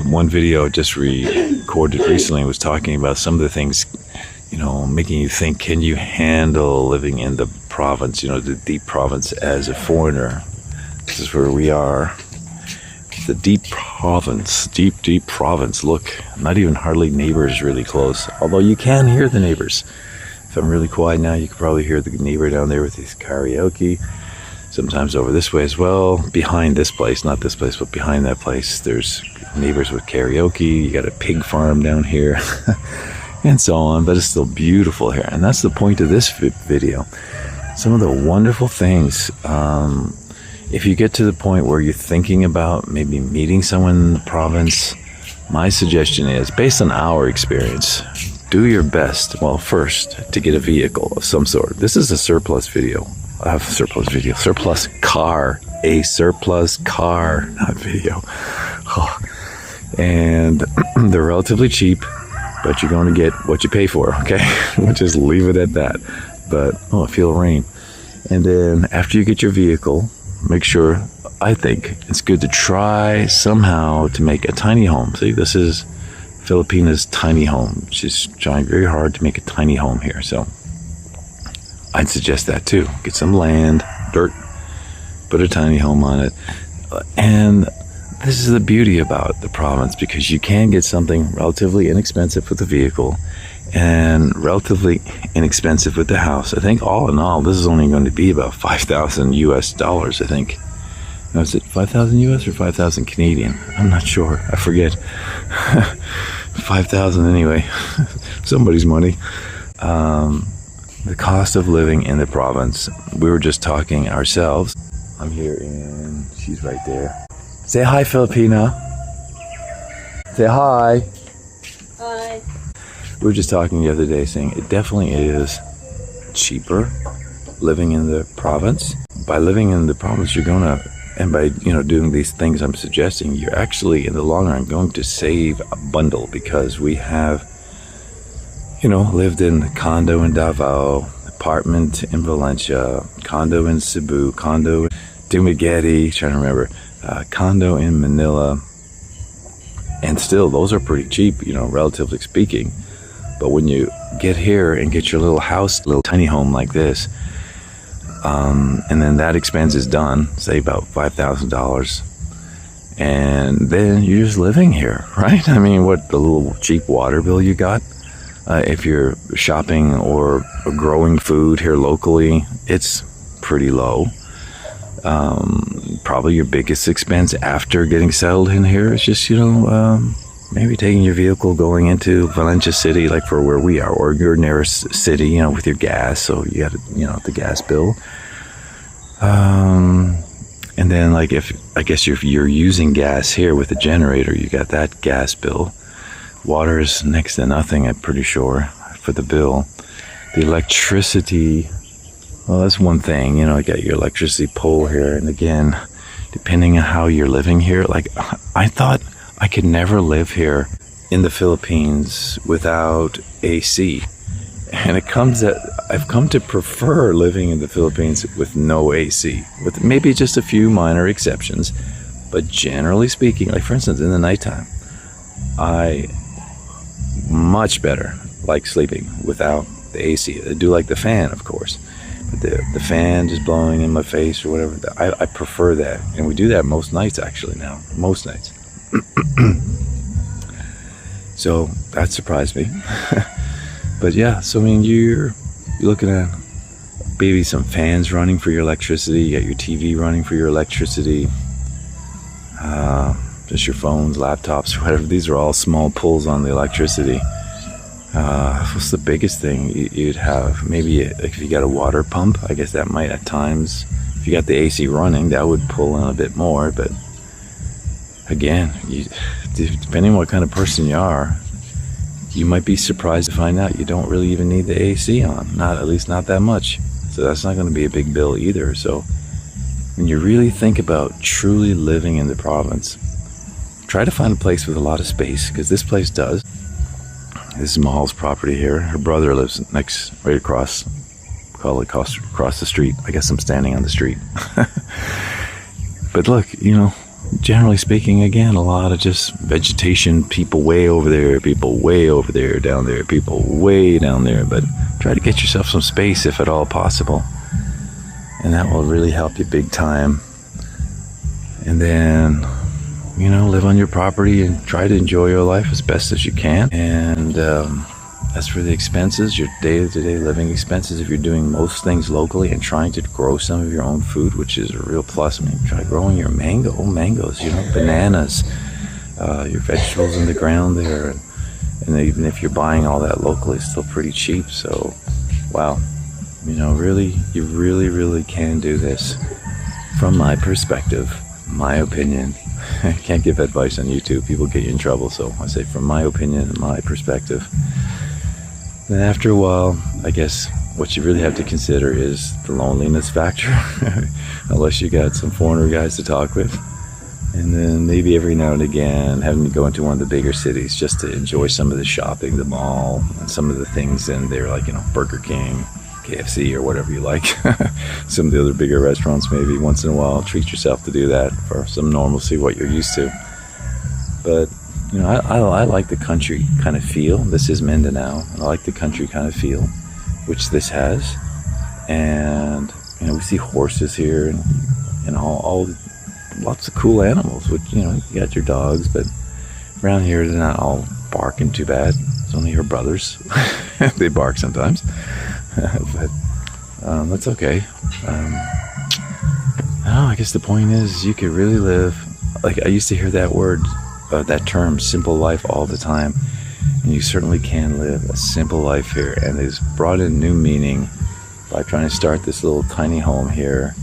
One video just recorded recently was talking about some of the things, you know, making you think, can you handle living in the province, you know, the deep province as a foreigner? This is where we are. The deep province, deep province. Look, not even hardly neighbors really close, although you can hear the neighbors. If I'm really quiet now, you can probably hear the neighbor down there with his karaoke. Sometimes over this way as well. Behind this place, not this place, but behind that place, there's neighbors with karaoke. You got a pig farm down here and so on, but it's still beautiful here. And that's the point of this video. Some of the wonderful things. If you get to the point where you're thinking about maybe meeting someone in the province, my suggestion is, based on our experience, do your best, well, first, to get a vehicle of some sort. This is a surplus video. I have a surplus car, a surplus car, not video. Oh. And they're relatively cheap, but you're going to get what you pay for, okay? We'll just leave it at that. But, oh, I feel rain. And then after you get your vehicle, make sure, I think it's good to try somehow to make a tiny home. See, this is Filipina's tiny home. She's trying very hard to make a tiny home here. So I'd suggest that too. Get some land, dirt, put a tiny home on it. And this is the beauty about the province, because you can get something relatively inexpensive with the vehicle and relatively inexpensive with the house. I think all in all, this is only going to be about 5,000 US dollars, I think. Now, is it 5,000 US or 5,000 Canadian? I'm not sure. I forget. 5,000 anyway. Somebody's money. The cost of living in the province. We were just talking ourselves. I'm here in, she's right there. Say hi, Filipina. Say hi. Hi. We were just talking the other day saying it definitely is cheaper living in the province. By living in the province, you're gonna, and by, you know, doing these things I'm suggesting, you're actually in the long run going to save a bundle, because we have, you know, lived in a condo in Davao, apartment in Valencia, condo in Cebu, condo in Dumaguete, trying to remember, condo in Manila, and still those are pretty cheap, you know, relatively speaking. But when you get here and get your little house, little tiny home like this, and then that expense is done, say about $5,000, and then you're just living here, right? I mean, what, the little cheap water bill you got? If you're shopping or growing food here locally, it's pretty low. Probably your biggest expense after getting settled in here is just, you know, maybe taking your vehicle going into Valencia City, like for where we are, or your nearest city, you know, with your gas. So you got, you know, the gas bill. And then, like, if you're using gas here with the generator, you got that gas bill. Water is next to nothing, I'm pretty sure, for the bill. The electricity, well, that's one thing, you know, you got your electricity pole here. And again, depending on how you're living here, like, I thought I could never live here in the Philippines without AC. And it comes that I've come to prefer living in the Philippines with no AC, with maybe just a few minor exceptions. But generally speaking, like for instance, in the nighttime, I much better like sleeping without the AC. I do like the fan, of course, but the fan just blowing in my face or whatever, I prefer that. And we do that most nights, actually, now. Most nights. So that surprised me. But yeah, so I mean, you're looking at maybe some fans running for your electricity. You got your TV running for your electricity. Just your phones, laptops, whatever. These are all small pulls on the electricity. What's the biggest thing you'd have? Maybe if you got a water pump, I guess that might at times, if you got the AC running, that would pull in a bit more. But again, depending on what kind of person you are, you might be surprised to find out you don't really even need the AC on. At least not that much. So that's not going to be a big bill either. So when you really think about truly living in the province, try to find a place with a lot of space, because this place does. This is Mahal's property here. Her brother lives right across the street. I guess I'm standing on the street. But look, you know, generally speaking, again, a lot of just vegetation, people way over there, people way over there, down there, people way down there. But try to get yourself some space if at all possible. And that will really help you big time. And then, you know, live on your property and try to enjoy your life as best as you can. And as for the expenses, your day-to-day living expenses, if you're doing most things locally and trying to grow some of your own food, which is a real plus. I mean, try growing your mangoes, you know, bananas, your vegetables in the ground there. And even if you're buying all that locally, it's still pretty cheap. So, wow, you know, really, you really can do this. From my perspective, my opinion. I can't give advice on YouTube. People get you in trouble. So I say from my opinion and my perspective. Then after a while, I guess what you really have to consider is the loneliness factor. Unless you got some foreigner guys to talk with. And then maybe every now and again having to go into one of the bigger cities just to enjoy some of the shopping, the mall, and some of the things in there, like, you know, Burger King, KFC, or whatever you like. Some of the other bigger restaurants, maybe once in a while. Treat yourself to do that for some normalcy, what you're used to. But, you know, I like the country kind of feel. This is Mindanao, and I like the country kind of feel, which this has. And, you know, we see horses here, and, you know, all lots of cool animals, which, you know, you got your dogs, but around here they're not all barking too bad. It's only your brothers. They bark sometimes. But that's okay. I guess the point is you could really live, like I used to hear that word, that term, simple life, all the time. And you certainly can live a simple life here, and it's brought in new meaning by trying to start this little tiny home here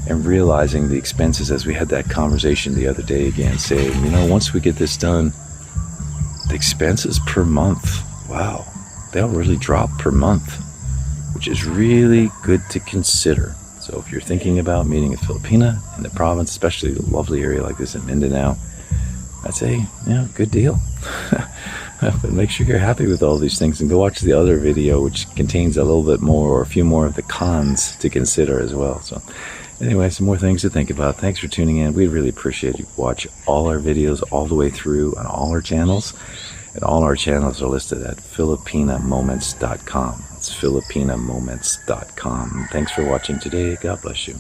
and realizing the expenses, as we had that conversation the other day again, saying, you know, once we get this done, the expenses per month, wow, they'll really drop per month, which is really good to consider. So if you're thinking about meeting a Filipina in the province, especially a lovely area like this in Mindanao, I'd say, you know, good deal. But make sure you're happy with all these things, and go watch the other video, which contains a little bit more, or a few more of the cons to consider as well. So anyway, some more things to think about. Thanks for tuning in. We really appreciate you watch all our videos all the way through on all our channels. And all our channels are listed at filipinamoments.com. It's filipinamoments.com. Thanks for watching today. God bless you.